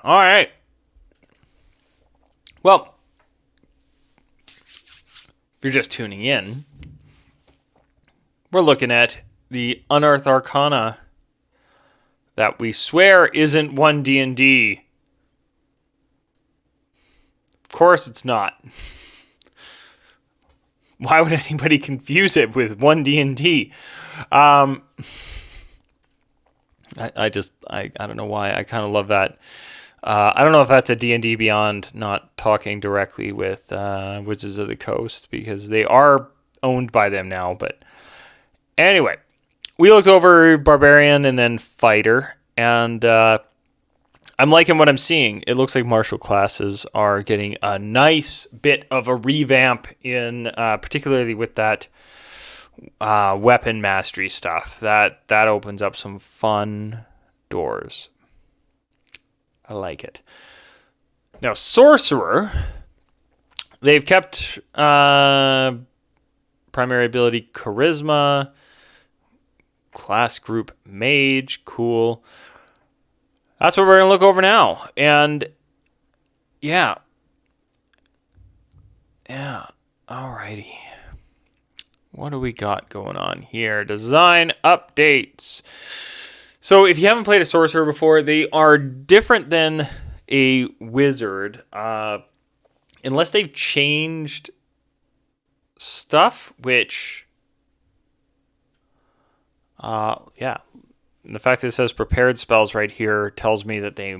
All right. Well, if you're just tuning in, we're looking at the Unearthed Arcana that we swear isn't 1D&D. Of course it's not. Why would anybody confuse it with 1D&D? I don't know why. I kind of love that. I don't know if that's a D&D Beyond not talking directly with Wizards of the Coast, because they are owned by them now. But anyway, we looked over Barbarian and then Fighter, and I'm liking what I'm seeing. It looks like martial classes are getting a nice bit of a revamp in, particularly with that weapon mastery stuff. That opens up some fun doors. I like it. Now, Sorcerer, they've kept primary ability Charisma, class group Mage, cool. That's what we're going to look over now. And yeah, alrighty. What do we got going on here? Design updates. So if you haven't played a Sorcerer before, they are different than a Wizard. Unless they've changed stuff, which... yeah. The fact that it says prepared spells right here tells me that they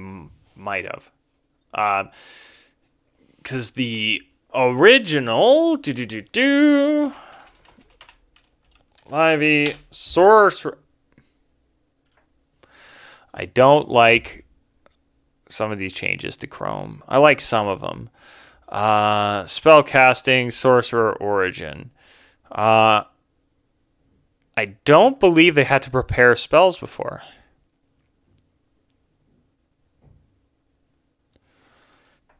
might have. Because the original... Livey Sorcerer... I don't like some of these changes to Chrome. I like some of them. Spell casting, Sorcerer Origin. I don't believe they had to prepare spells before.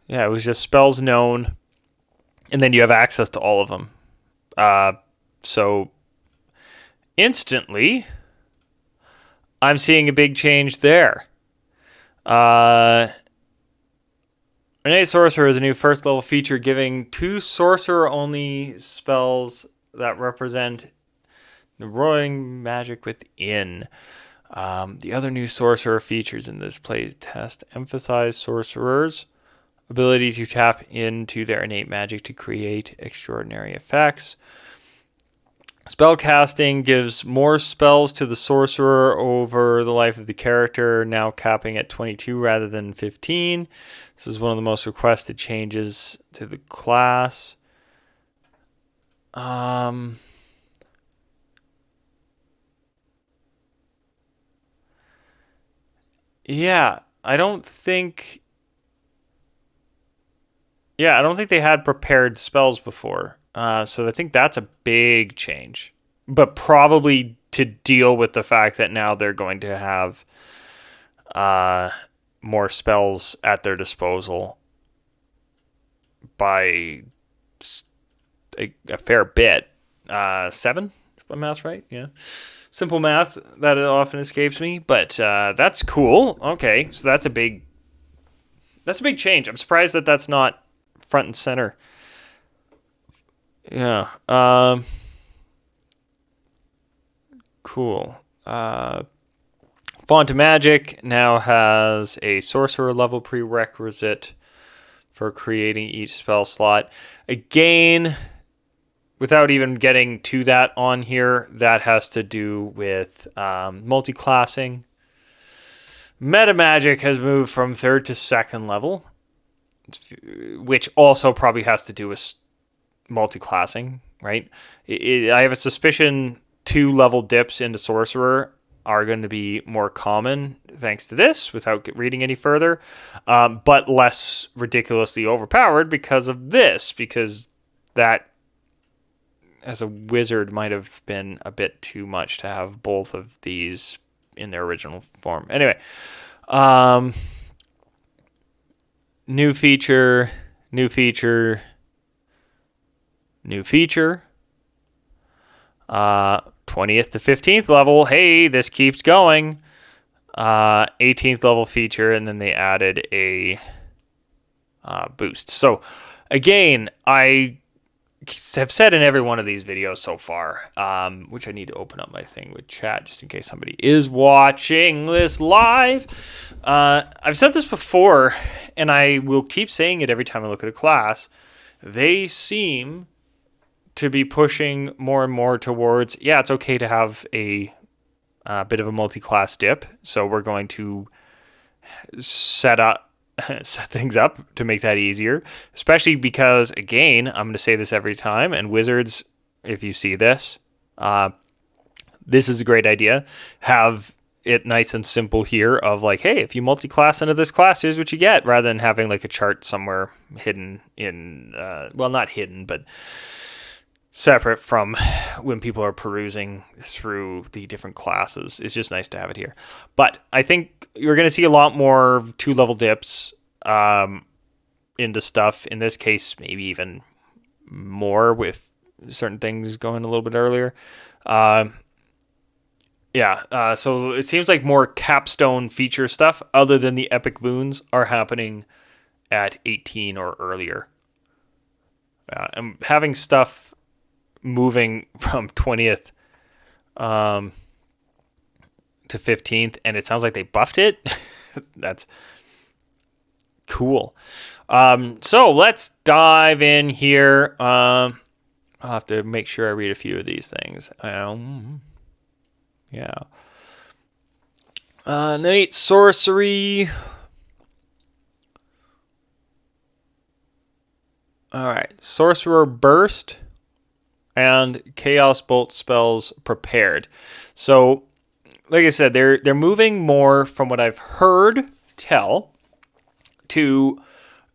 Yeah, it was just spells known, and then you have access to all of them. So instantly, I'm seeing a big change there. Innate Sorcerer is a new first level feature giving 2 sorcerer-only spells that represent the roaring magic within. The other new sorcerer features in this playtest emphasize sorcerers' ability to tap into their innate magic to create extraordinary effects. Spellcasting gives more spells to the sorcerer over the life of the character, now capping at 22 rather than 15. This is one of the most requested changes to the class. Yeah, I don't think they had prepared spells before. So I think that's a big change. But probably to deal with the fact that now they're going to have more spells at their disposal by a fair bit. 7, if my math's right, yeah. Simple math, that often escapes me, but that's cool. Okay, so that's a big change. I'm surprised that that's not front and center. Yeah. Cool. Font of Magic now has a sorcerer level prerequisite for creating each spell slot. Again, without even getting to that on here, that has to do with multi-classing. Meta Magic has moved from 3rd to 2nd level, which also probably has to do with multi-classing, right? I have a suspicion 2-level dips into Sorcerer are going to be more common thanks to this, without reading any further, but less ridiculously overpowered because of this, because that, as a wizard, might have been a bit too much to have both of these in their original form. Anyway, new feature. 20th to 15th level. Hey, this keeps going. 18th level feature, and then they added a boost. So again, I have said in every one of these videos so far, which I need to open up my thing with chat just in case somebody is watching this live. I've said this before, and I will keep saying it every time I look at a class. They seem to be pushing more and more towards, yeah, it's okay to have a bit of a multi-class dip. So we're going to set things up to make that easier, especially because, again, I'm going to say this every time, and Wizards, if you see this, this is a great idea. Have it nice and simple here of like, hey, if you multi-class into this class, here's what you get, rather than having like a chart somewhere hidden in, well, not hidden, but separate from when people are perusing through the different classes. It's just nice to have it here. But I think you're going to see a lot more 2-level dips into stuff. In this case, maybe even more with certain things going a little bit earlier. So it seems like more capstone feature stuff other than the epic boons are happening at 18 or earlier. And having stuff moving from 20th to 15th, and it sounds like they buffed it. That's cool. So let's dive in here. I'll have to make sure I read a few of these things. Innate sorcery. All right, Sorcerer burst and Chaos Bolt spells prepared. So, like I said, they're moving more, from what I've heard tell, to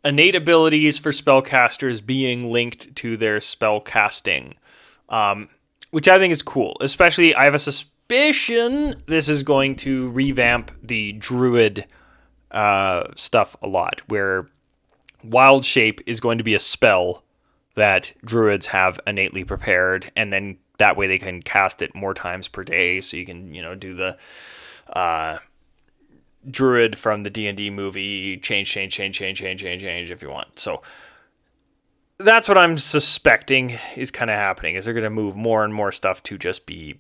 innate abilities for spellcasters being linked to their spell casting, which I think is cool. Especially, I have a suspicion this is going to revamp the Druid stuff a lot, where Wild Shape is going to be a spell that Druids have innately prepared, and then that way they can cast it more times per day, so you can, do the Druid from the D&D movie, change if you want. So that's what I'm suspecting is kind of happening, is they're going to move more and more stuff to just be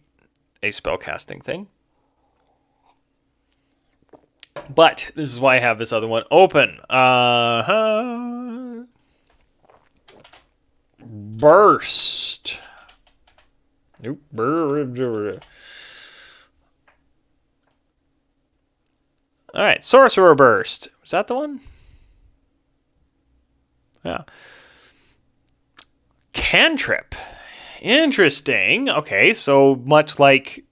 a spellcasting thing. But this is why I have this other one open. Burst. Nope. All right, Sorcerer Burst. Is that the one? Yeah. Cantrip. Interesting. Okay, so much like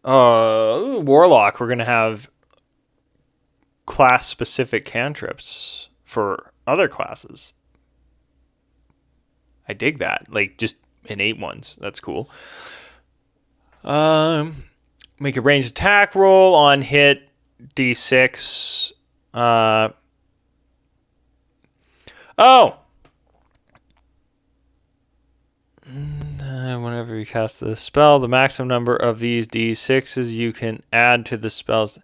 Warlock, we're going to have class-specific cantrips for other classes. I dig that. Like, just innate ones. That's cool. Make a ranged attack roll on hit, D6. Whenever you cast the spell, the maximum number of these D6s you can add to the spells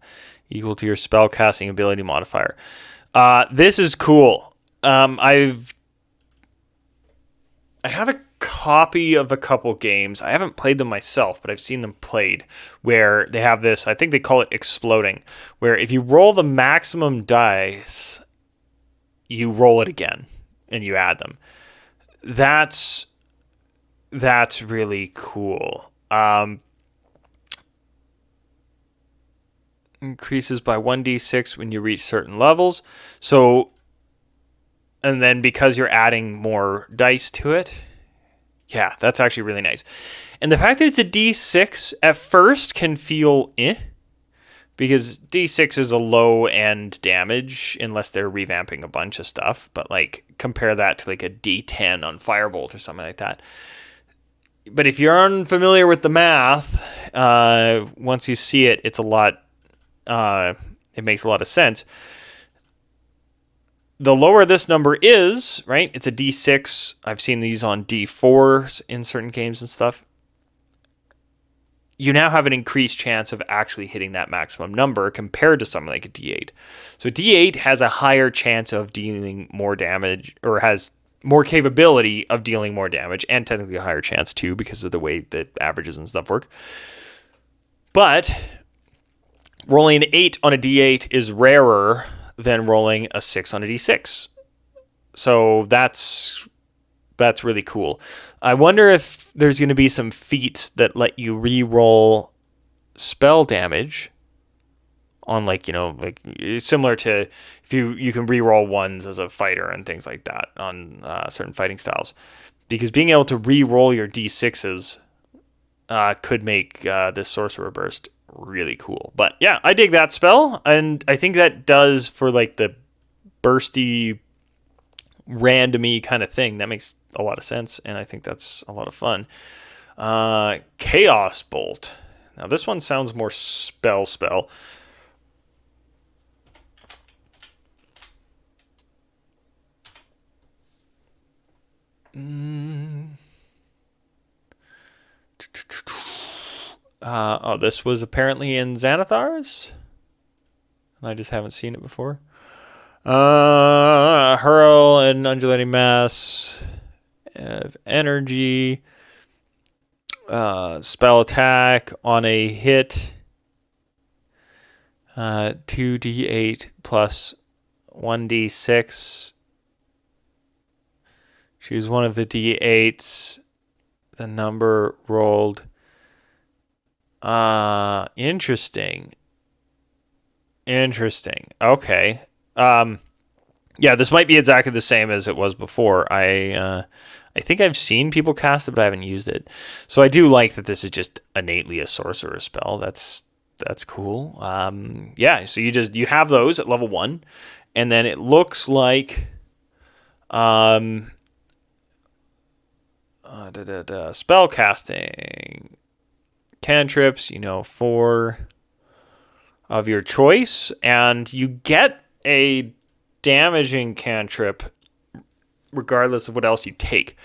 equal to your spell casting ability modifier. This is cool. I have a copy of a couple games. I haven't played them myself, but I've seen them played, where they have this, I think they call it exploding, where if you roll the maximum dice, you roll it again and you add them. That's really cool. Increases by 1d6 when you reach certain levels. So, and then because you're adding more dice to it, yeah, that's actually really nice. And the fact that it's a d6 at first can feel because d6 is a low end damage unless they're revamping a bunch of stuff. But like, compare that to like a d10 on Firebolt or something like that. But if you're unfamiliar with the math, once you see it, it's a lot. It makes a lot of sense. The lower this number is, right? It's a D6. I've seen these on D4s in certain games and stuff. you now have an increased chance of actually hitting that maximum number compared to something like a D8. So D8 has a higher chance of dealing more damage, or has more capability of dealing more damage, and technically a higher chance too because of the way that averages and stuff work. But rolling an 8 on a D8 is rarer than rolling a 6 on a D6. So that's really cool. I wonder if there's going to be some feats that let you re-roll spell damage on, like, like similar to if you can re-roll ones as a fighter and things like that on certain fighting styles. Because being able to re-roll your D6s could make this Sorcerer Burst really cool. But yeah, I dig that spell, and I think that does for like the bursty, randomy kind of thing. That makes a lot of sense, and I think that's a lot of fun. Chaos Bolt. Now this one sounds more spell. This was apparently in Xanathar's, and I just haven't seen it before. Hurl an undulating mass of energy. Spell attack on a hit. 2d8 plus 1d6. Choose one of the d8s. The number rolled. Interesting. Okay. Yeah, this might be exactly the same as it was before. I think I've seen people cast it, but I haven't used it. So I do like that this is just innately a sorcerer spell. That's cool. Yeah, so you have those at level 1, and then it looks like spell casting cantrips, 4 of your choice, and you get a damaging cantrip regardless of what else you take.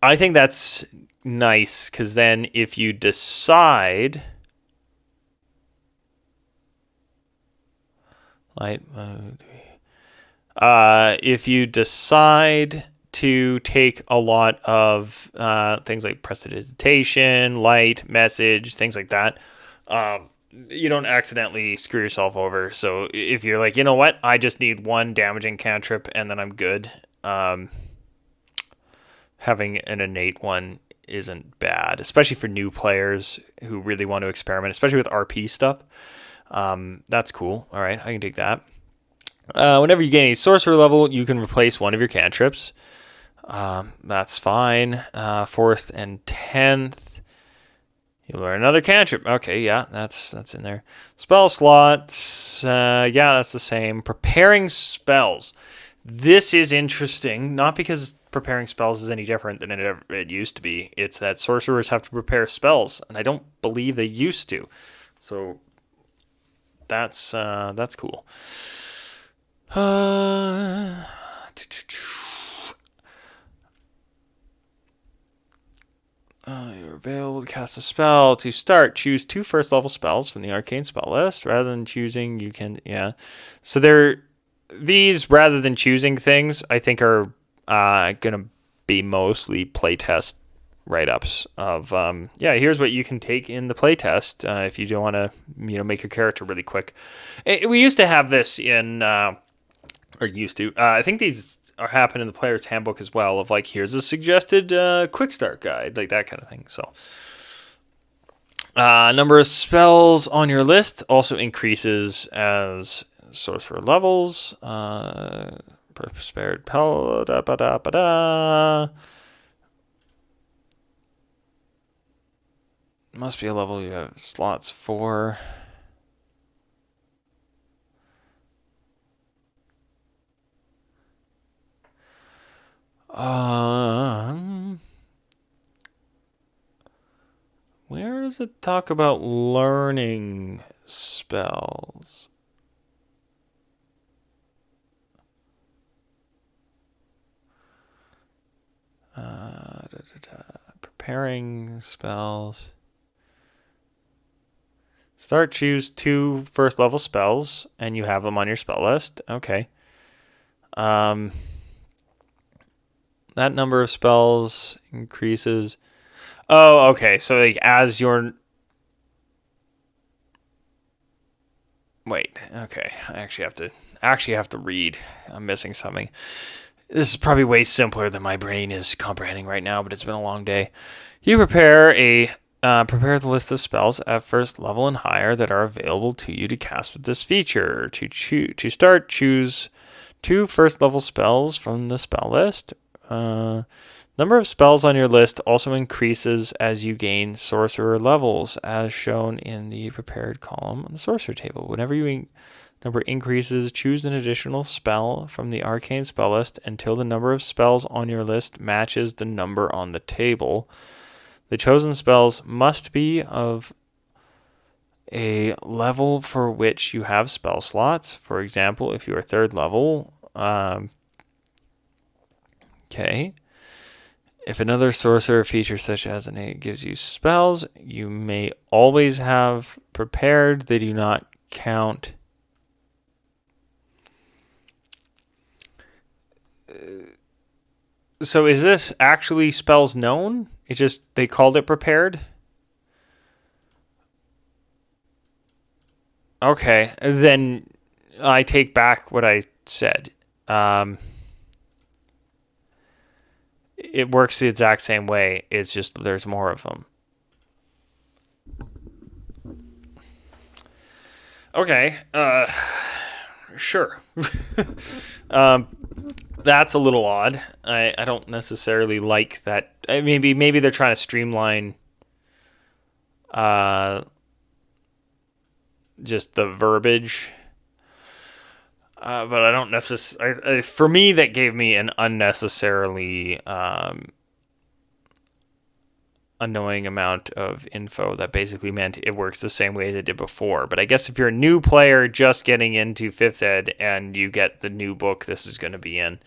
I think that's nice, because then if you decide to take a lot of things like prestidigitation, light, message, things like that, you don't accidentally screw yourself over. So if you're like, you know what, I just need 1 damaging cantrip and then I'm good, having an innate one isn't bad, especially for new players who really want to experiment, especially with RP stuff. That's cool. All right, I can take that. Whenever you gain a sorcerer level, you can replace one of your cantrips. That's fine. 4th and 10th, you learn another cantrip. Okay, yeah, that's in there. Spell slots, yeah, that's the same. Preparing spells. This is interesting, not because preparing spells is any different than it used to be. It's that sorcerers have to prepare spells, and I don't believe they used to. So that's cool. You're available to cast a spell. To start, choose 2 first-level spells from the arcane spell list. Rather than choosing, you can... Yeah. So these, rather than choosing things, I think are going to be mostly playtest write-ups of, here's what you can take in the playtest if you don't want to, make your character really quick. We used to have this in... I think these are happening in the player's handbook as well, of like, here's a suggested quick start guide, like that kind of thing. So number of spells on your list also increases as sorcerer levels. Prepared must be a level you have slots for. Where does it talk about learning spells? Preparing spells. Start, choose 2 first level spells, and you have them on your spell list. Okay. That number of spells increases. Oh, okay. So like as your wait, okay. I actually have to read. I'm missing something. This is probably way simpler than my brain is comprehending right now, but it's been a long day. You prepare the list of spells at first level and higher that are available to you to cast with this feature. To start, choose 2 first level spells from the spell list. Number of spells on your list also increases as you gain sorcerer levels, as shown in the prepared column on the sorcerer table. Whenever number increases, choose an additional spell from the arcane spell list until the number of spells on your list matches the number on the table. The chosen spells must be of a level for which you have spell slots. For example, if you are 3rd level, okay. If another sorcerer feature such as an 8 gives you spells, you may always have prepared. They do not count. So is this actually spells known? It just, they called it prepared? Okay, then I take back what I said. It works the exact same way. It's just there's more of them. Okay, sure. That's a little odd. I don't necessarily like that. Maybe they're trying to streamline just the verbiage. But I don't necessarily. For me, that gave me an unnecessarily annoying amount of info that basically meant it works the same way as it did before. But I guess if you're a new player just getting into 5th ed and you get the new book this is going to be in,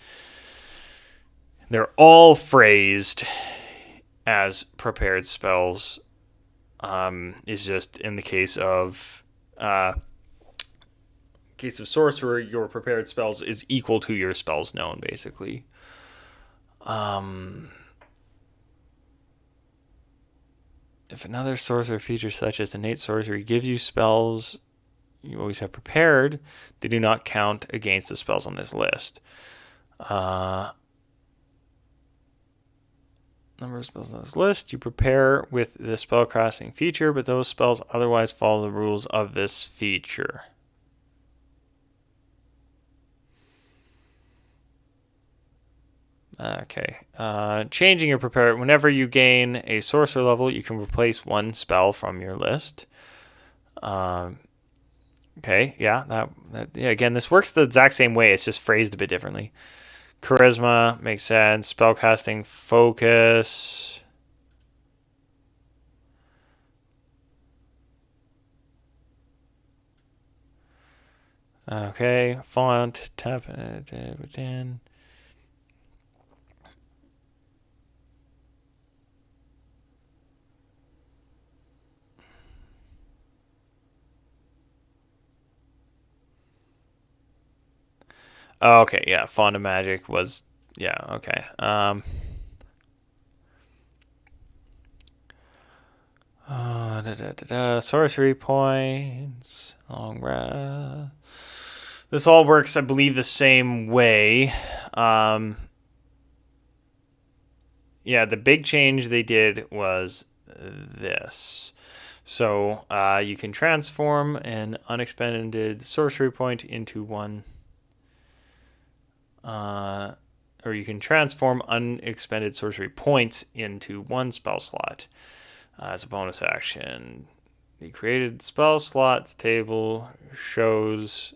they're all phrased as prepared spells. Is just in the case of sorcerer, your prepared spells is equal to your spells known, basically. If another sorcerer feature such as innate sorcery gives you spells you always have prepared, they do not count against the spells on this list. Number of spells on this list, you prepare with the spellcasting feature, but those spells otherwise follow the rules of this feature. Okay. Changing your prepare. Whenever you gain a sorcerer level, you can replace 1 spell from your list. Okay. Yeah. Yeah. Again, this works the exact same way. It's just phrased a bit differently. Charisma makes sense. Spellcasting focus. Okay. Font. Tap within. Oh, okay, yeah, Font of Magic was, yeah, okay. Sorcery points, long rest. This all works, I believe, the same way. Yeah, the big change they did was this. So you can transform an unexpended sorcery point into one. Or you can transform unexpended sorcery points into 1 spell slot as a bonus action. The created spell slots table shows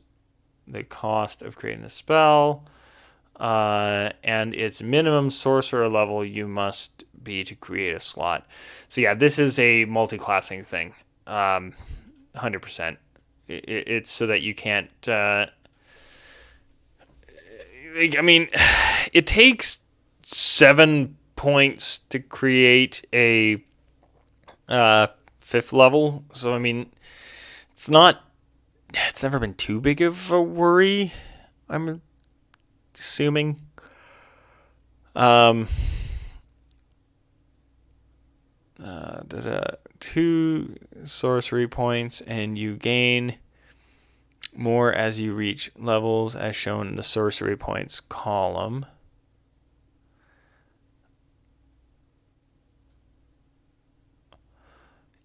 the cost of creating a spell and its minimum sorcerer level you must be to create a slot. So yeah, this is a multi-classing thing, 100%. It's so that you can't... it takes 7 points to create a 5th level. So, It's never been too big of a worry, I'm assuming. Um, 2 sorcery points, and you gain more as you reach levels as shown in the sorcery points column.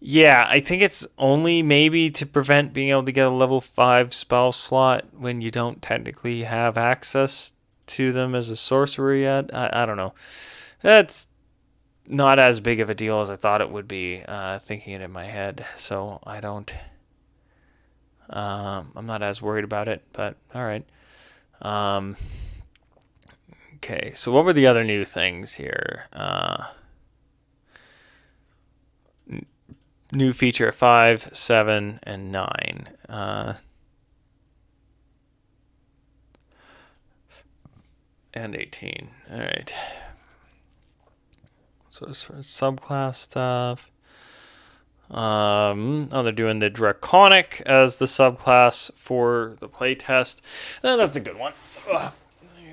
Yeah, I think it's only maybe to prevent being able to get a level 5 spell slot when you don't technically have access to them as a sorcerer yet. I don't know. That's not as big of a deal as I thought it would be, thinking it in my head. So I don't. I'm not as worried about it, but all right. Okay, so what were the other new things here? New feature 5, 7, and 9. And 18. All right. So as far as subclass stuff. They're doing the Draconic as the subclass for the playtest. That's a good one.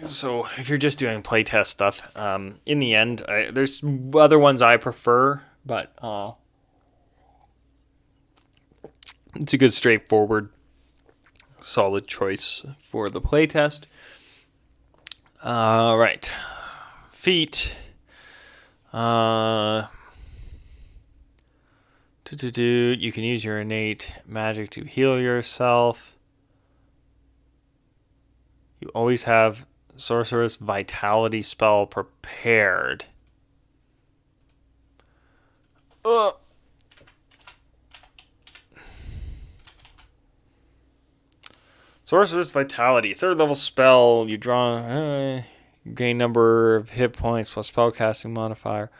So if you're just doing playtest stuff, in the end, there's other ones I prefer, but it's a good, straightforward, solid choice for the playtest. Right. Feat. You can use your innate magic to heal yourself. You always have Sorcerer's Vitality spell prepared. Sorcerer's Vitality, 3rd level spell. You draw, gain number of hit points plus spellcasting modifier.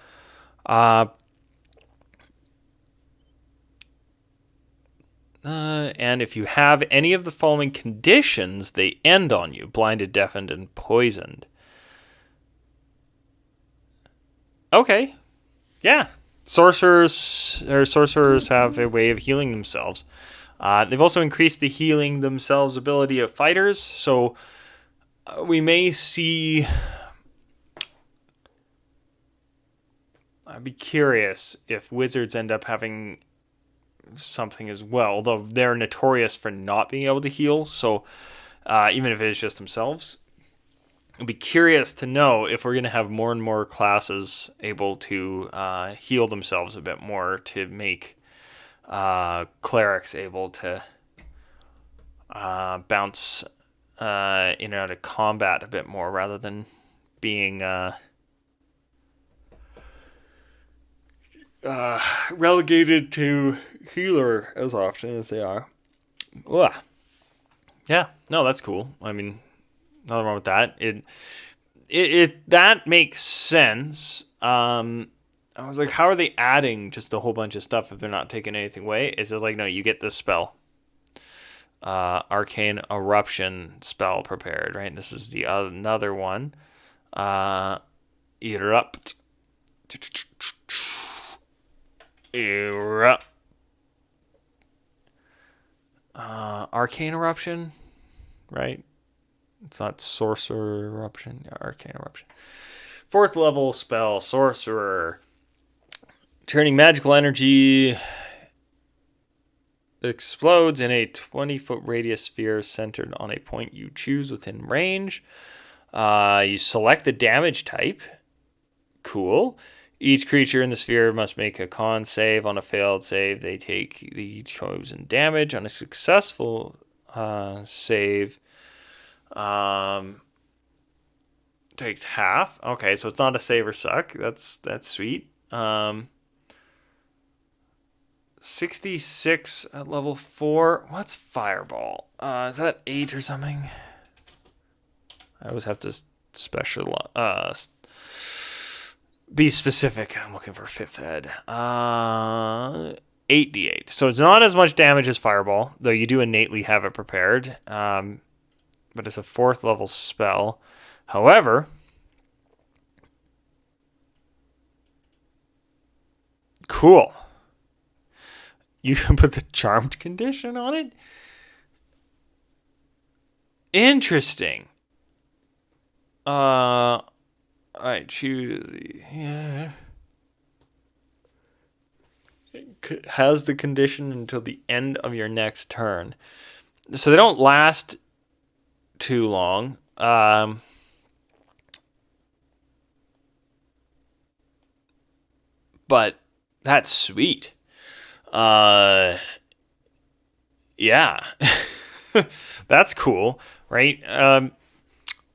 And if you have any of the following conditions, they end on you: blinded, deafened, and poisoned. Okay. Yeah. Sorcerers have a way of healing themselves. They've also increased the healing themselves ability of fighters, so we may see. I'd be curious if wizards end up having something as well, although they're notorious for not being able to heal, so even if it is just themselves, I'd be curious to know if we're going to have more and more classes able to heal themselves a bit more to make clerics able to bounce in and out of combat a bit more rather than being relegated to healer as often as they are. Ugh. Yeah, no, that's cool. I mean, nothing wrong with that. It that makes sense. I was like, how are they adding just a whole bunch of stuff if they're not taking anything away? It's just like, no, you get this spell. Arcane Eruption spell prepared, right? This is the another one. Erupt. Erupt. Arcane Eruption, right? It's not Sorcerer Eruption. Yeah, Arcane Eruption. 4th level spell, Sorcerer. Turning magical energy explodes in a 20-foot radius sphere centered on a point you choose within range. You select the damage type. Cool. Each creature in the sphere must make a con save. On a failed save, they take the chosen damage. On a successful save, takes half. Okay, so it's not a save or suck. That's sweet. 66 at level 4. What's Fireball? Is that 8 or something? I always have to be specific. I'm looking for 5th ed. 8d8. So it's not as much damage as Fireball, though you do innately have it prepared. But it's a 4th level spell. However, cool. You can put the charmed condition on it? Interesting. I choose. Yeah. Has the condition until the end of your next turn. So they don't last too long. But that's sweet. Uh, yeah. That's cool, right?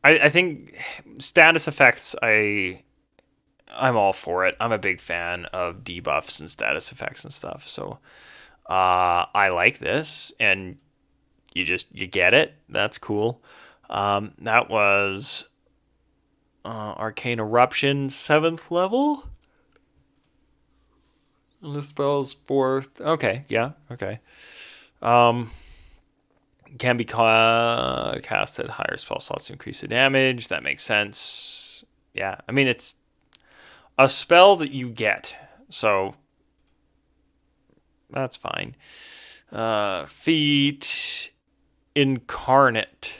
I think status effects, I'm all for it. I'm a big fan of debuffs and status effects and stuff. So I like this, and you get it. That's cool. That was Arcane Eruption 7th level. And the spell's 4th. Okay, yeah, okay. Um, can be cast at higher spell slots to increase the damage. That makes sense. Yeah, I mean, it's a spell that you get, so that's fine. Feat Incarnate.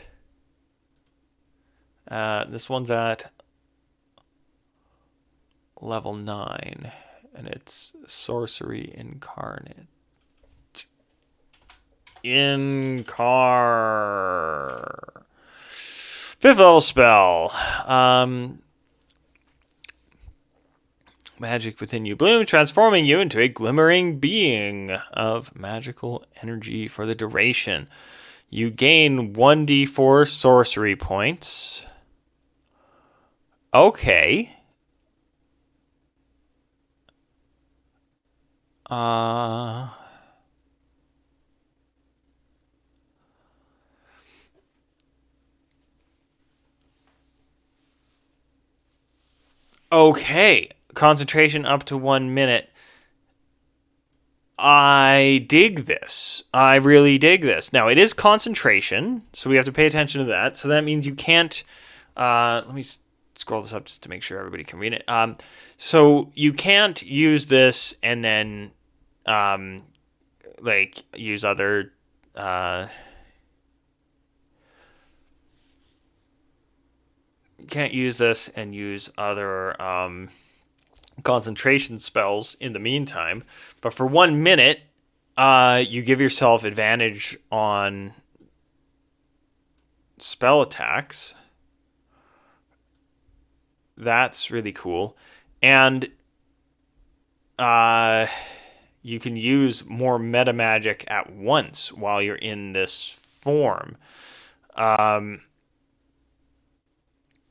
This one's at level 9, and it's Sorcery Incarnate. Fifth level spell. Magic within you bloom, transforming you into a glimmering being of magical energy for the duration. You gain 1d4 sorcery points. Okay. Okay. Concentration up to 1 minute. I dig this. I really dig this. Now, it is concentration, so we have to pay attention to that. So that means you can't. Let me scroll this up just to make sure everybody can read it. So you can't use this and then, use other. You can't use this and use other concentration spells in the meantime. But for 1 minute, you give yourself advantage on spell attacks. That's really cool. And you can use more meta magic at once while you're in this form.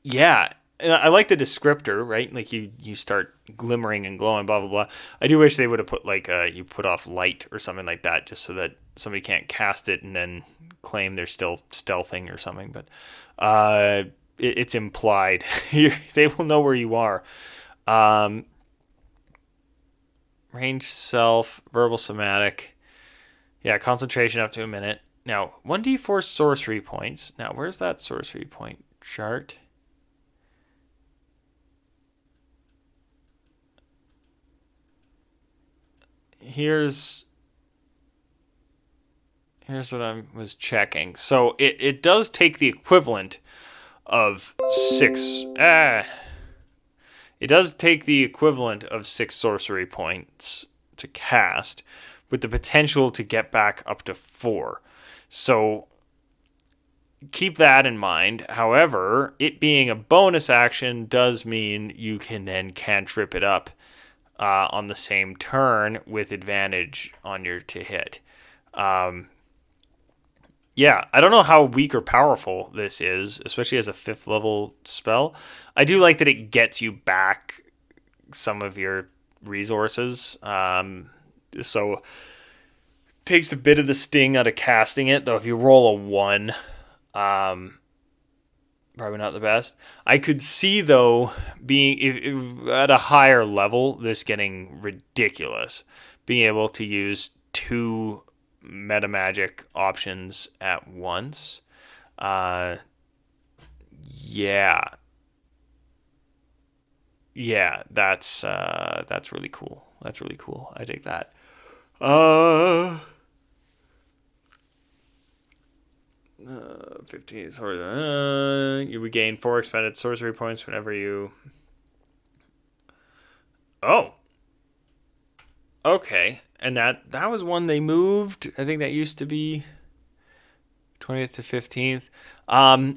Yeah, and I like the descriptor, right? Like you start glimmering and glowing, blah blah blah. I do wish they would have put like you put off light or something like that, just so that somebody can't cast it and then claim they're still stealthing or something. But it's implied. They will know where you are. Um, range self, verbal somatic. Yeah, concentration up to a minute. Now 1d4 sorcery points. Now where's that sorcery point chart? Here's what I was checking. So it does take the equivalent of 6. It does take the equivalent of 6 sorcery points to cast, with the potential to get back up to 4. So keep that in mind. However, it being a bonus action does mean you can then cantrip it up on the same turn with advantage on your to hit. Yeah, I don't know how weak or powerful this is, especially as a 5th level spell. I do like that it gets you back some of your resources. So takes a bit of the sting out of casting it, though if you roll a 1, probably not the best. I could see, though, being if at a higher level, this getting ridiculous. Being able to use 2 meta magic options at once. Yeah. Yeah, that's really cool. That's really cool. I dig that. Uh, 15. Sorry. You regain 4 expended sorcery points whenever you. Oh. Okay. And that was one they moved. I think that used to be 20th to 15th.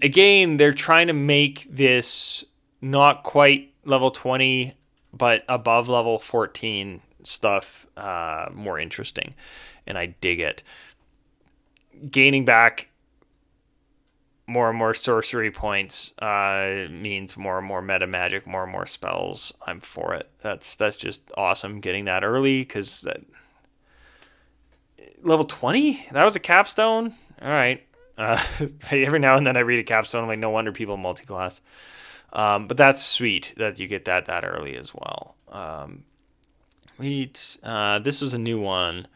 Again, they're trying to make this not quite level 20, but above level 14 stuff more interesting. And I dig it. Gaining back more and more sorcery points means more and more meta magic, more and more spells. I'm for it. That's just awesome getting that early because level 20? That was a capstone? All right. Every now and then I read a capstone. I'm like, no wonder people multi-class. But that's sweet that you get that early as well. This was a new one.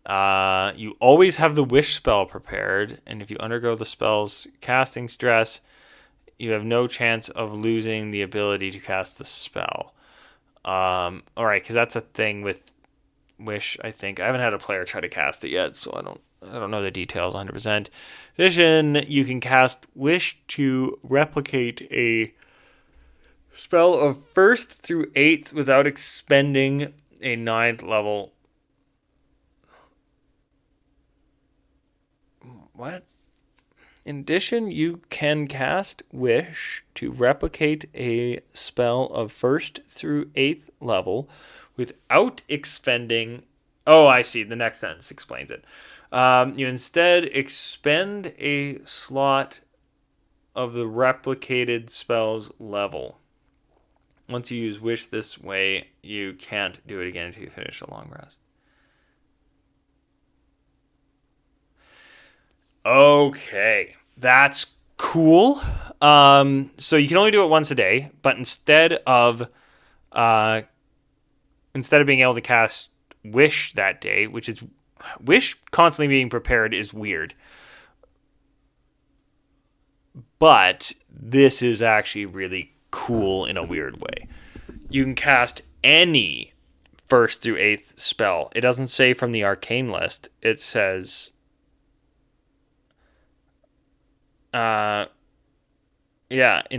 You always have the wish spell prepared, and if you undergo the spell's casting stress, you have no chance of losing the ability to cast the spell. All right, because that's a thing with wish. I think I haven't had a player try to cast it yet, so I don't know the details 100%. In addition, you can cast wish to replicate a spell of 1st through 8th without expending a 9th level. What? In addition, you can cast Wish to replicate a spell of 1st through 8th level without expending. Oh, I see. The next sentence explains it. You instead expend a slot of the replicated spell's level. Once you use Wish this way, you can't do it again until you finish a long rest. Okay, that's cool. So you can only do it once a day, but instead of being able to cast Wish that day, which is Wish constantly being prepared is weird. But this is actually really cool in a weird way. You can cast any 1st through 8th spell. It doesn't say from the arcane list. It says in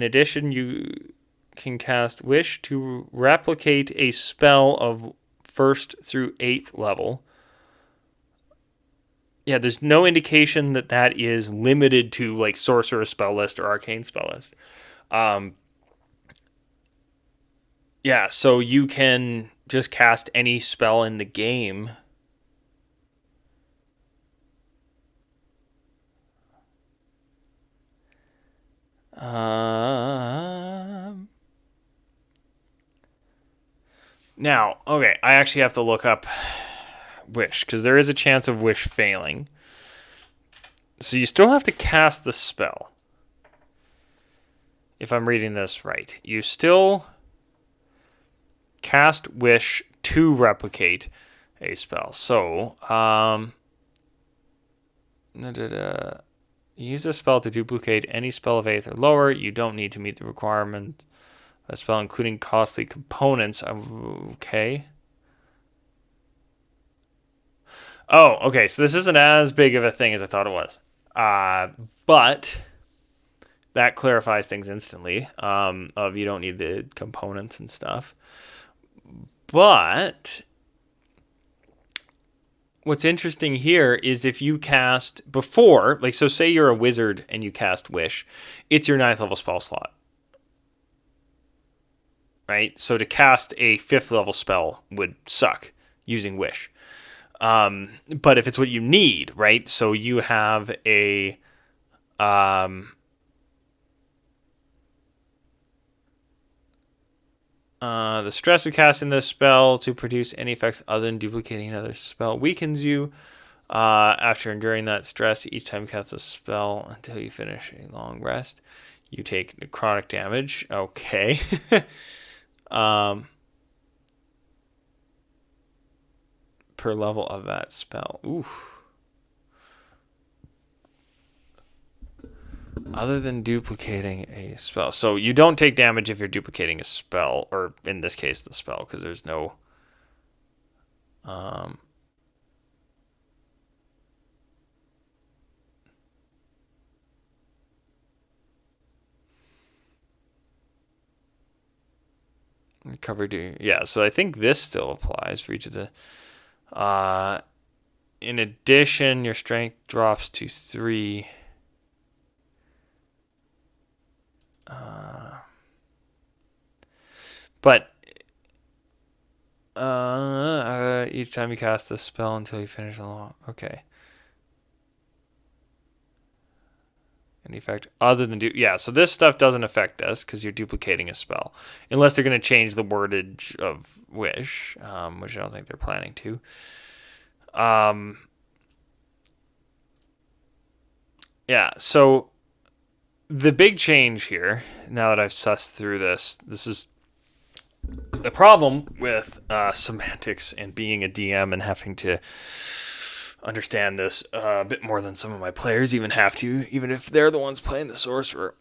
addition, you can cast Wish to replicate a spell of 1st through 8th level. Yeah, there's no indication that is limited to like Sorcerer spell list or Arcane spell list. Yeah, so you can just cast any spell in the game. Now, okay, I actually have to look up Wish because there is a chance of Wish failing. So you still have to cast the spell. If I'm reading this right, you still cast Wish to replicate a spell. So, use a spell to duplicate any spell of 8th or lower. You don't need to meet the requirement of a spell, including costly components. Okay. Oh, okay. So this isn't as big of a thing as I thought it was. But that clarifies things instantly. Of you don't need the components and stuff. But what's interesting here is if you cast before, like, so say you're a wizard and you cast Wish, it's your 9th level spell slot. Right? So to cast a 5th level spell would suck using Wish. But if it's what you need, right? So you have a the stress of casting this spell to produce any effects other than duplicating another spell weakens you. After enduring that stress, each time you cast a spell until you finish a long rest, you take necrotic damage. Okay. Per level of that spell. Ooh. Other than duplicating a spell. So you don't take damage if you're duplicating a spell, or in this case, the spell, because there's no Recover do. Yeah, so I think this still applies for each of the. In addition, your strength drops to 3. But each time you cast a spell until you finish along. Okay. Any effect other than so this stuff doesn't affect this because you're duplicating a spell, unless they're going to change the wordage of wish, which I don't think they're planning to. So the big change here, now that I've sussed through this is the problem with semantics and being a DM and having to understand this a bit more than some of my players even have to, even if they're the ones playing the Sorcerer.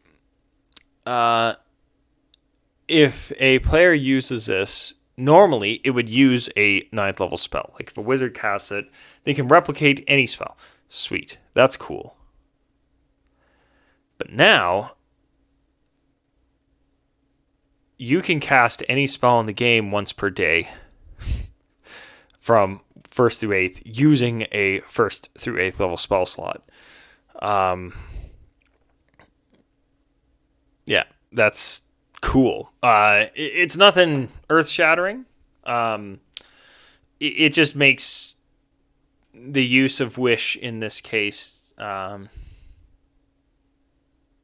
If a player uses this, normally it would use a 9th level spell. Like if a wizard casts it, they can replicate any spell. Sweet. That's cool. But now, you can cast any spell in the game once per day from 1st through 8th using a 1st through 8th level spell slot. That's cool. It's nothing earth-shattering. It just makes the use of wish in this case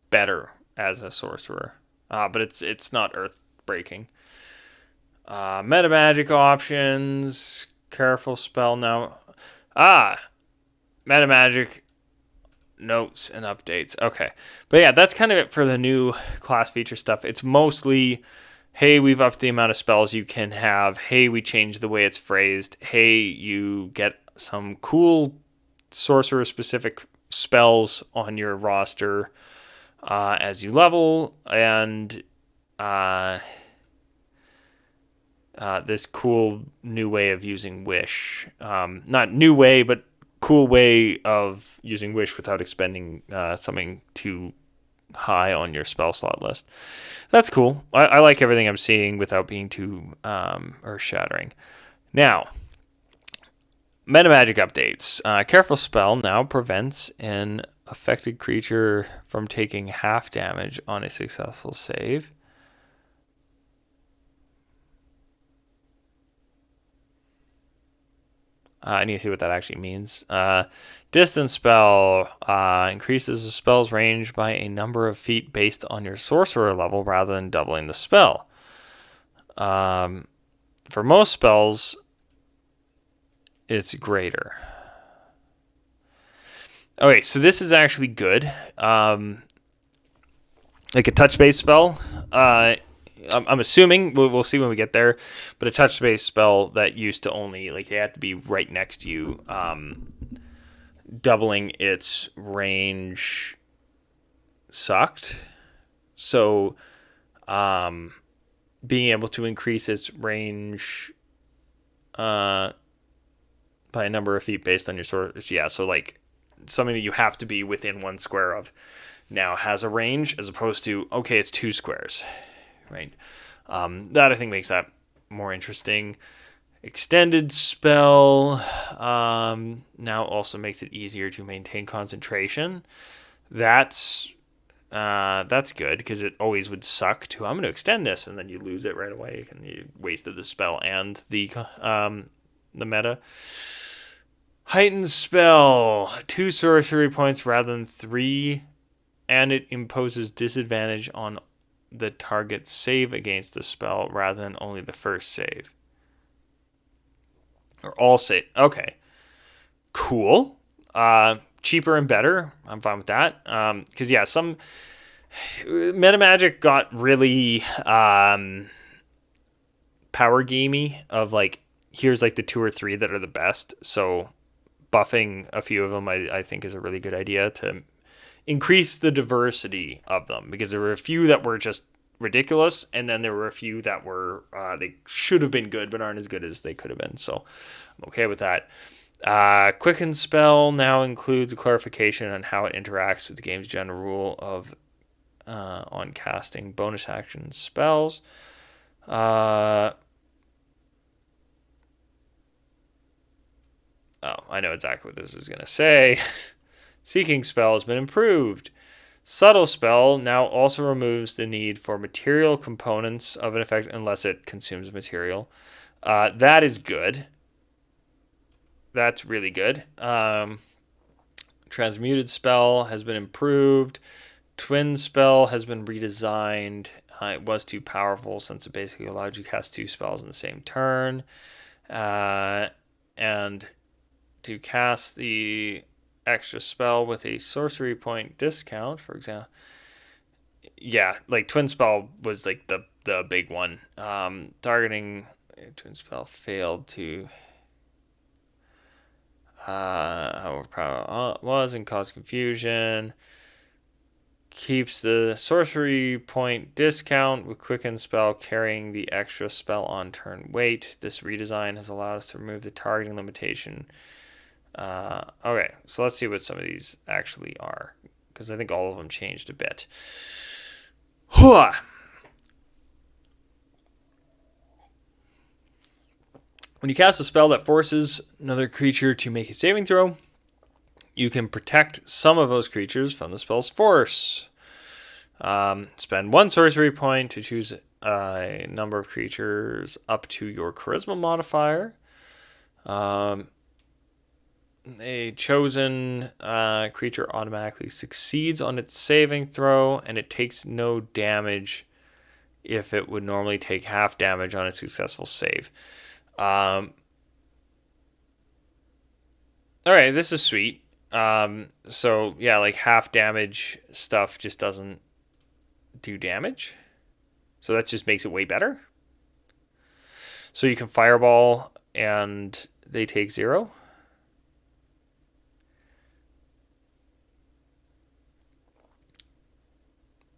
better as a sorcerer. But it's not earth-breaking. Meta magic options. Careful spell now. Meta magic notes and updates. Okay. But yeah, that's kind of it for the new class feature stuff. It's mostly, hey, we've upped the amount of spells you can have. Hey, we changed the way it's phrased. Hey, you get some cool sorcerer-specific spells on your roster as you level. And this cool new way of using wish. Not new way, but cool way of using wish without expending something too high on your spell slot list. That's cool. I like everything I'm seeing without being too earth-shattering. Now, meta magic updates. Careful spell now prevents an affected creature from taking half damage on a successful save. I need to see what that actually means. Distance spell increases the spell's range by a number of feet based on your sorcerer level rather than doubling the spell. For most spells, it's greater. Okay, so this is actually good. Like a touch-based spell. I'm assuming, we'll see when we get there, but a touch-based spell that used to only, like, they have to be right next to you, doubling its range sucked. So, being able to increase its range by a number of feet based on your sword, so, like, something that you have to be within 1 square of now has a range, as opposed to, okay, it's 2 squares. Right, that I think makes that more interesting. Extended spell now also makes it easier to maintain concentration. That's good because it always would suck to I'm going to extend this and then you lose it right away and you wasted the spell and the meta. Heightened spell, 2 sorcery points rather than 3, and it imposes disadvantage on the target save against the spell rather than only the first save. Or all save. Okay. Cool. Cheaper and better. I'm fine with that. Because, some meta magic got really power gamey of, like, here's, like, the 2 or 3 that are the best. So buffing a few of them, I think, is a really good idea to increase the diversity of them, because there were a few that were just ridiculous, and then there were a few that were they should have been good but aren't as good as they could have been. So I'm okay with that. Quicken spell now includes a clarification on how it interacts with the game's general rule of on casting bonus action spells. Oh, I know exactly what this is going to say. Seeking spell has been improved. Subtle spell now also removes the need for material components of an effect unless it consumes material. That is good. That's really good. Transmuted spell has been improved. Twin spell has been redesigned. It was too powerful since it basically allowed you to cast two spells in the same turn. And to cast the extra spell with a sorcery point discount, for example. Yeah, like twin spell was like the big one. Targeting twin spell failed to however power was and caused confusion. Keeps the sorcery point discount with quicken spell carrying the extra spell on turn weight. This redesign has allowed us to remove the targeting limitation. Okay, so let's see what some of these actually are, because I think all of them changed a bit. When you cast a spell that forces another creature to make a saving throw, you can protect some of those creatures from the spell's force. Spend one sorcery point to choose a number of creatures up to your charisma modifier. A chosen creature automatically succeeds on its saving throw, and it takes no damage if it would normally take half damage on a successful save. All right, this is sweet. So yeah, like half damage stuff just doesn't do damage. So that just makes it way better. So you can fireball and they take 0.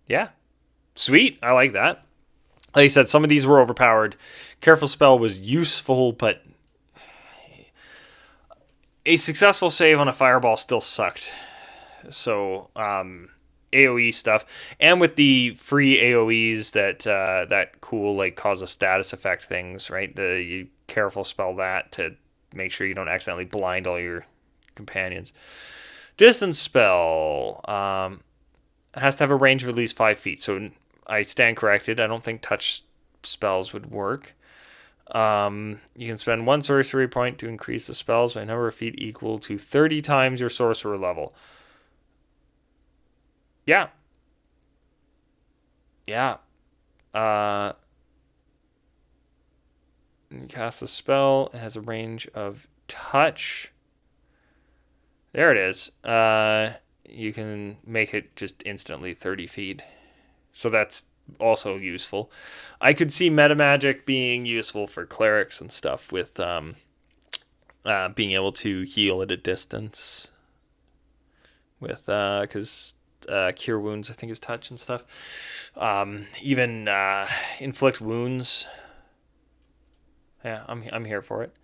Yeah. Sweet. I like that. Like I said, some of these were overpowered. Careful spell was useful, but a successful save on a fireball still sucked. So AOE stuff, and with the free AOEs that cool like cause a status effect things, right? You careful spell that to make sure you don't accidentally blind all your companions. Distance spell has to have a range of at least 5 feet. So I stand corrected. I don't think touch spells would work. You can spend one sorcery point to increase the spells by a number of feet equal to 30 times your sorcerer level. Yeah. Yeah. You cast a spell. It has a range of touch. There it is. You can make it just instantly 30 feet. So that's also useful. I could see meta magic being useful for clerics and stuff with being able to heal at a distance. With because cure wounds, I think, is touch and stuff. Even inflict wounds. Yeah, I'm here for it.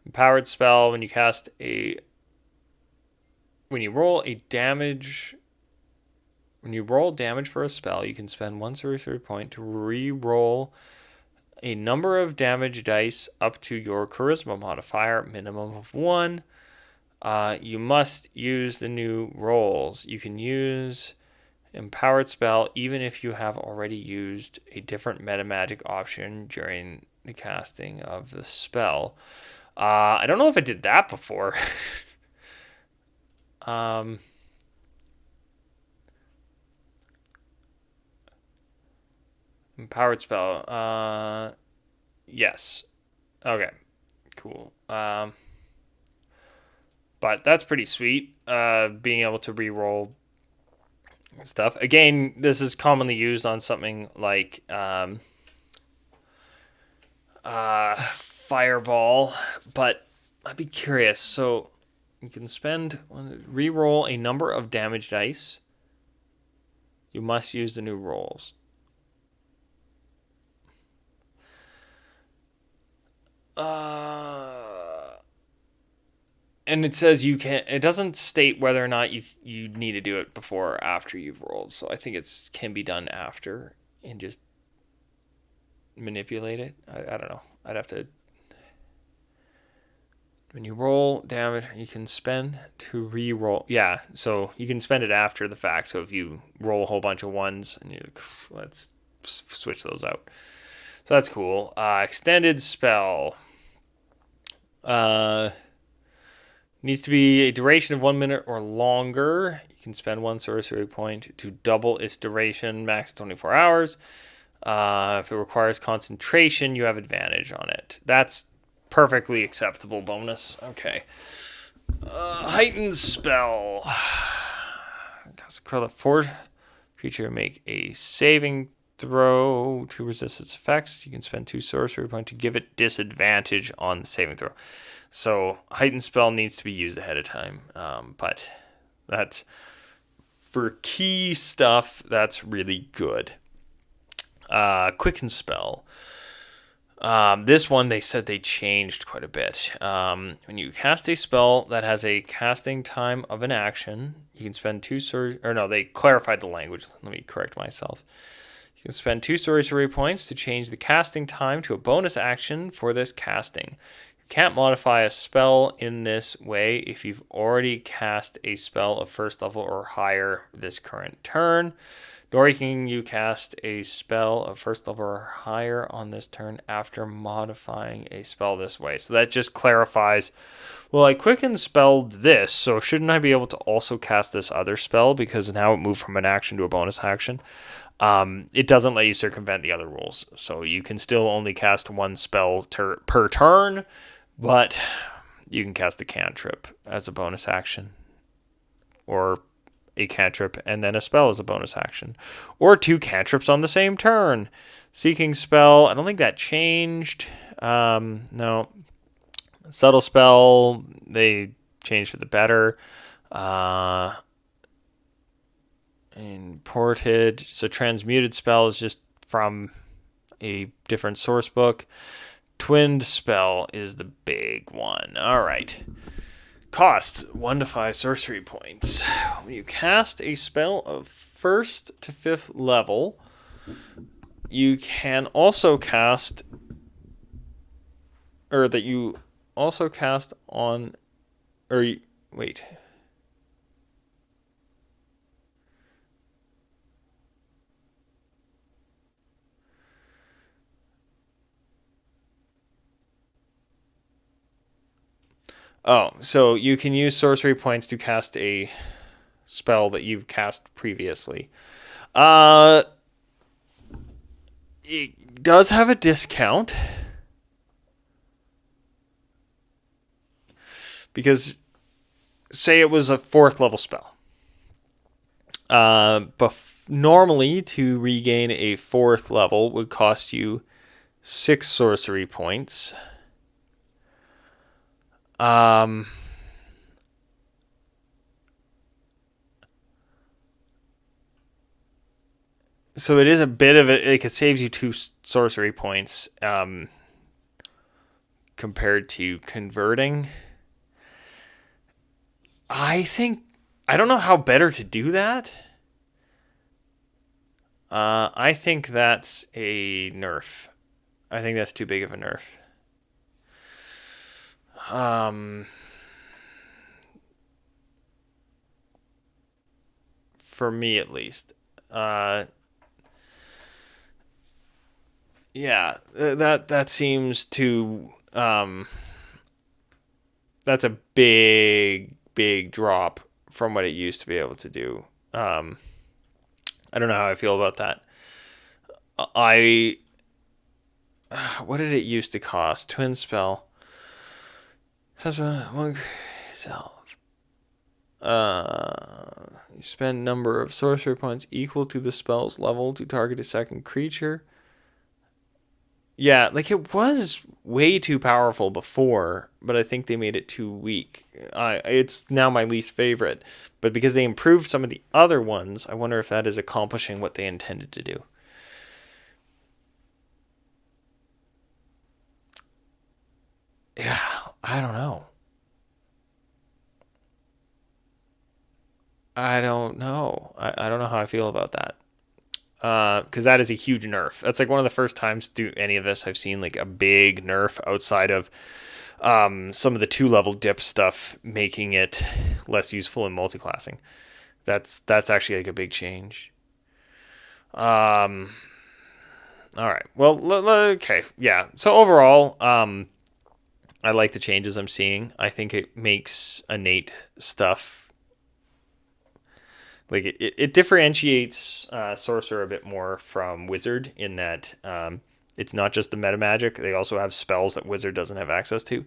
Empowered spell when you roll damage for a spell, you can spend one sorcery point to re-roll a number of damage dice up to your charisma modifier, minimum of 1. You must use the new rolls. You can use empowered spell even if you have already used a different meta magic option during the casting of the spell. I don't know if I did that before. Empowered spell. Yes. Okay. Cool. But that's pretty sweet. Being able to re-roll stuff. Again, this is commonly used on something like Fireball, but I'd be curious. So you can re-roll a number of damage dice. You must use the new rolls. And it says you can. It doesn't state whether or not you need to do it before or after you've rolled. So I think it can be done after and just manipulate it. I don't know. I'd have to. When you roll damage, you can spend to re-roll. Yeah, so you can spend it after the fact. So if you roll a whole bunch of ones, and let's switch those out. So that's cool. Extended spell. Needs to be a duration of 1 minute or longer. You can spend one sorcery point to double its duration, max 24 hours. If it requires concentration, you have advantage on it. That's perfectly acceptable bonus. Okay. Heightened spell. Cast a force creature make a saving throw to resist its effects. You can spend 2 sorcery points to give it disadvantage on the saving throw. So heightened spell needs to be used ahead of time. But that's for key stuff. That's really good. Quicken spell. This one they said they changed quite a bit. When you cast a spell that has a casting time of an action, you can spend 2 they clarified the language. Let me correct myself. You can spend 2 sorcery points to change the casting time to a bonus action for this casting. You can't modify a spell in this way if you've already cast a spell of first level or higher this current turn. Nor can you cast a spell of first level or higher on this turn after modifying a spell this way. So that just clarifies, well, I quicken spelled this, so shouldn't I be able to also cast this other spell because now it moved from an action to a bonus action? It doesn't let you circumvent the other rules. So you can still only cast one spell per turn, but you can cast a cantrip as a bonus action. Or a cantrip and then a spell as a bonus action. Or 2 cantrips on the same turn. Seeking spell, I don't think that changed. No. Subtle spell, they changed for the better. Imported, so transmuted spell is just from a different source book. Twinned spell is the big one. All right. Costs 1 to 5 sorcery points. When you cast a spell of 1st to 5th level, you can also cast, or that you also cast on, or wait. Oh, so you can use sorcery points to cast a spell that you've cast previously. It does have a discount because say it was a 4th level spell. Normally to regain a 4th level would cost you 6 sorcery points. So it is a bit of it. It saves you 2 sorcery points compared to converting. I don't know how better to do that. I think that's a nerf. I think that's too big of a nerf. For me at least. Yeah, that seems to that's a big drop from what it used to be able to do. I don't know how I feel about that. What did it used to cost? Twin spell has one self. You spend number of sorcery points equal to the spell's level to target a second creature. Yeah, like it was way too powerful before, but I think they made it too weak. It's now my least favorite, but because they improved some of the other ones, I wonder if that is accomplishing what they intended to do. Yeah, I don't know. I don't know. I don't know how I feel about that. because that is a huge nerf. That's like one of the first times through any of this I've seen like a big nerf outside of some of the 2-level dip stuff, making it less useful in multiclassing. That's actually like a big change. Um, all right. Well, okay. Yeah. So overall, I like the changes I'm seeing. I think it makes innate stuff like it differentiates Sorcerer a bit more from Wizard in that it's not just the meta magic. They also have spells that Wizard doesn't have access to.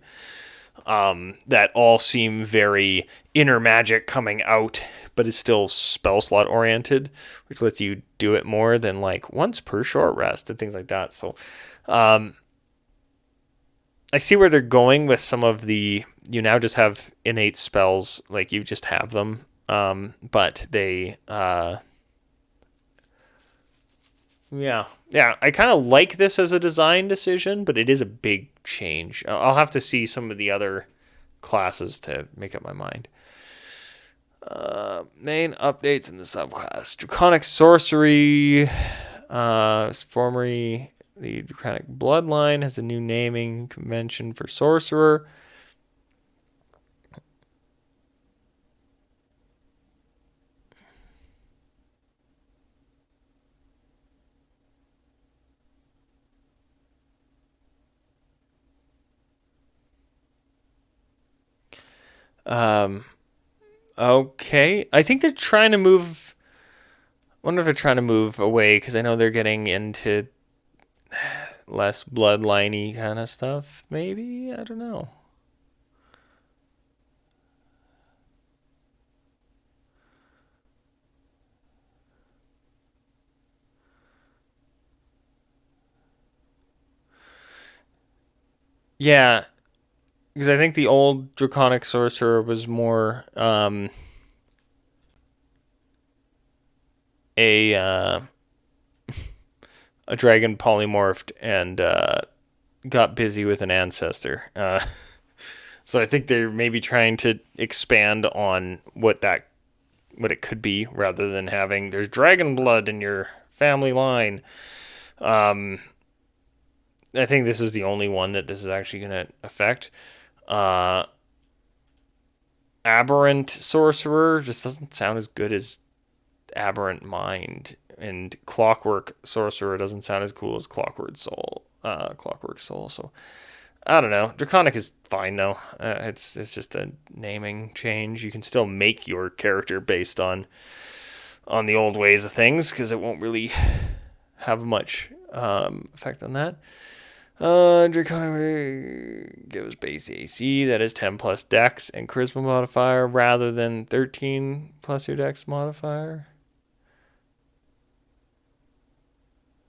That all seem very inner magic coming out, but it's still spell slot oriented, which lets you do it more than like once per short rest and things like that. So I see where they're going with some of the. You now just have innate spells, like you just have them, but they. Yeah. I kind of like this as a design decision, but it is a big change. I'll have to see some of the other classes to make up my mind. Main updates in the subclass: Draconic Sorcery. Formerly, the Draconic Bloodline has a new naming convention for Sorcerer. Um, okay, I think they're trying to move. I wonder if they're trying to move away because I know they're getting into less bloodliney kind of stuff. Maybe, I don't know. Yeah, because I think the old Draconic Sorcerer was more a a dragon polymorphed and got busy with an ancestor. So I think they're maybe trying to expand on what it could be rather than having there's dragon blood in your family line. Um, I think this is the only one that this is actually going to affect. Uh, Aberrant Sorcerer just doesn't sound as good as Aberrant Mind, and Clockwork Sorcerer doesn't sound as cool as Clockwork Soul. Clockwork Soul. So I don't know. Draconic is fine though. It's just a naming change. You can still make your character based on the old ways of things because it won't really have much effect on that. Draconic gives base AC that is 10 plus Dex and Charisma modifier rather than 13 plus your Dex modifier.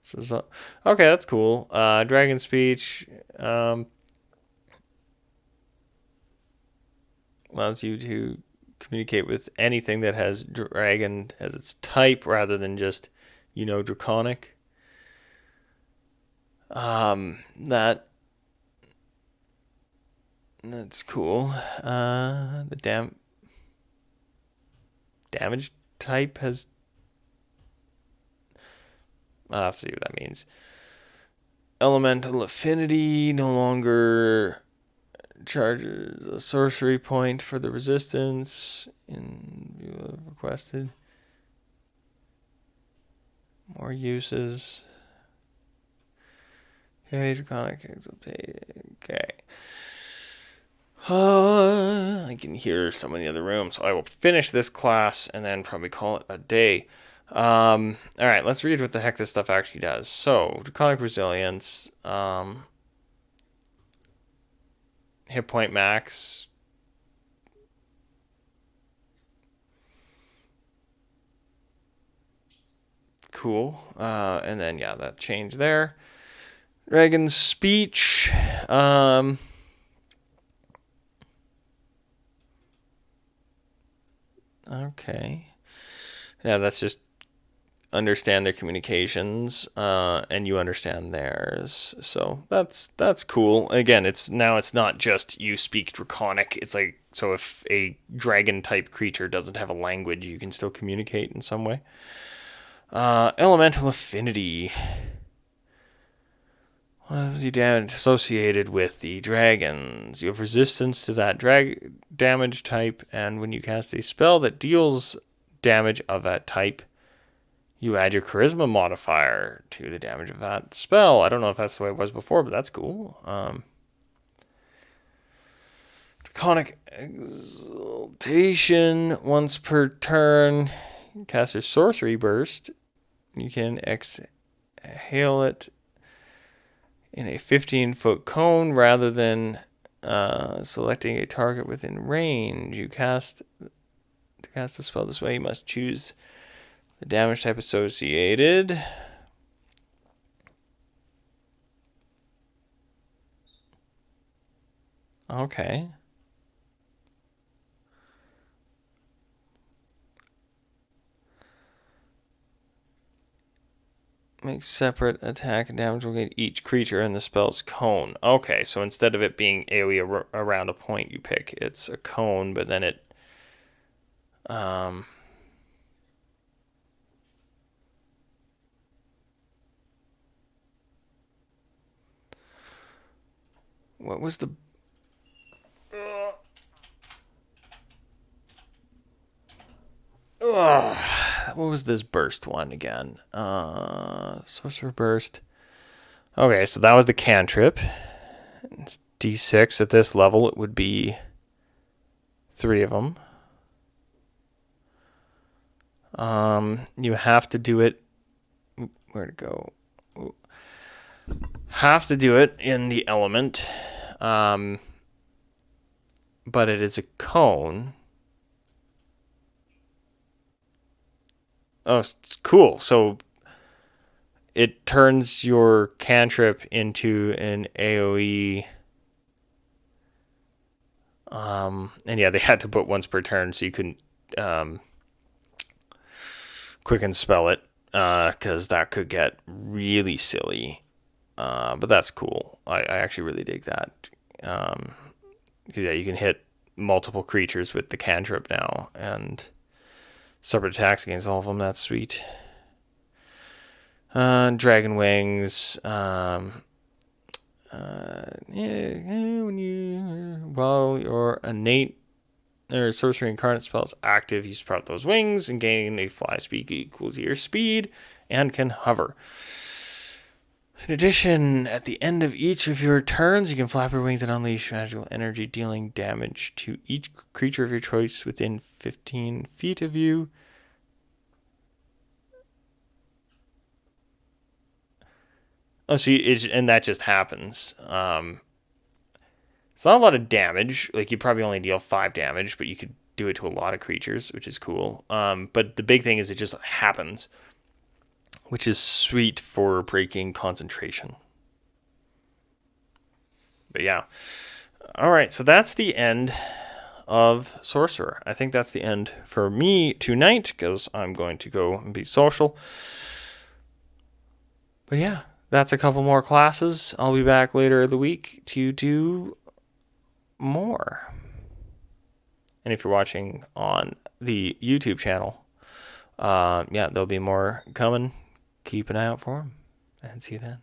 So, okay, that's cool. Dragon Speech allows you to communicate with anything that has dragon as its type rather than just, Draconic. That's cool. The damage type has. I'll have to see what that means. Elemental Affinity no longer charges a sorcery point for the resistance in view of requested. More uses. Okay, Draconic Exaltation. Okay. I can hear someone in the other room, so I will finish this class and then probably call it a day. All right, let's read what the heck this stuff actually does. So, Draconic Resilience, hit point max. Cool. And then, yeah, that change there. Dragon's Speech. Okay. Yeah, that's just understand their communications, and you understand theirs. So that's cool. Again, it's not just you speak Draconic. It's like, so if a dragon type creature doesn't have a language, you can still communicate in some way. Elemental affinity. One of the damage associated with the dragons. You have resistance to that damage type, and when you cast a spell that deals damage of that type, you add your charisma modifier to the damage of that spell. I don't know if that's the way it was before, but that's cool. Draconic Exaltation. Once per turn, you cast your sorcery burst. You can exhale it in a 15-foot cone rather than selecting a target within range. To cast the spell this way, you must choose the damage type associated. Okay. Make separate attack and damage will get each creature in the spell's cone. Okay, so instead of it being AoE around a point you pick, it's a cone, but then it... what was the... what was this burst one again? Sorcerer burst. Okay, so that was the cantrip. It's D6 at this level. It would be 3 of them. You have to do it. Where'd it go? Have to do it in the element. But it is a cone. Oh, it's cool. So it turns your cantrip into an AoE. And yeah, they had to put once per turn so you couldn't quicken spell it, because that could get really silly. But that's cool. I actually really dig that. Because yeah, you can hit multiple creatures with the cantrip now, and separate attacks against all of them. That's sweet. Dragon wings. While your innate or sorcery incarnate spell is active, you sprout those wings and gain a fly speed equal to your speed and can hover. In addition, at the end of each of your turns, you can flap your wings and unleash magical energy, dealing damage to each creature of your choice within 15 feet of you. Oh, so and that just happens. It's not a lot of damage. Like, you probably only deal 5 damage, but you could do it to a lot of creatures, which is cool. But the big thing is it just happens, which is sweet for breaking concentration. But yeah. All right, so that's the end of Sorcerer. I think that's the end for me tonight, because I'm going to go and be social. But yeah, that's a couple more classes. I'll be back later in the week to do more. And if you're watching on the YouTube channel, yeah, there'll be more coming. Keep an eye out for them, and see you then.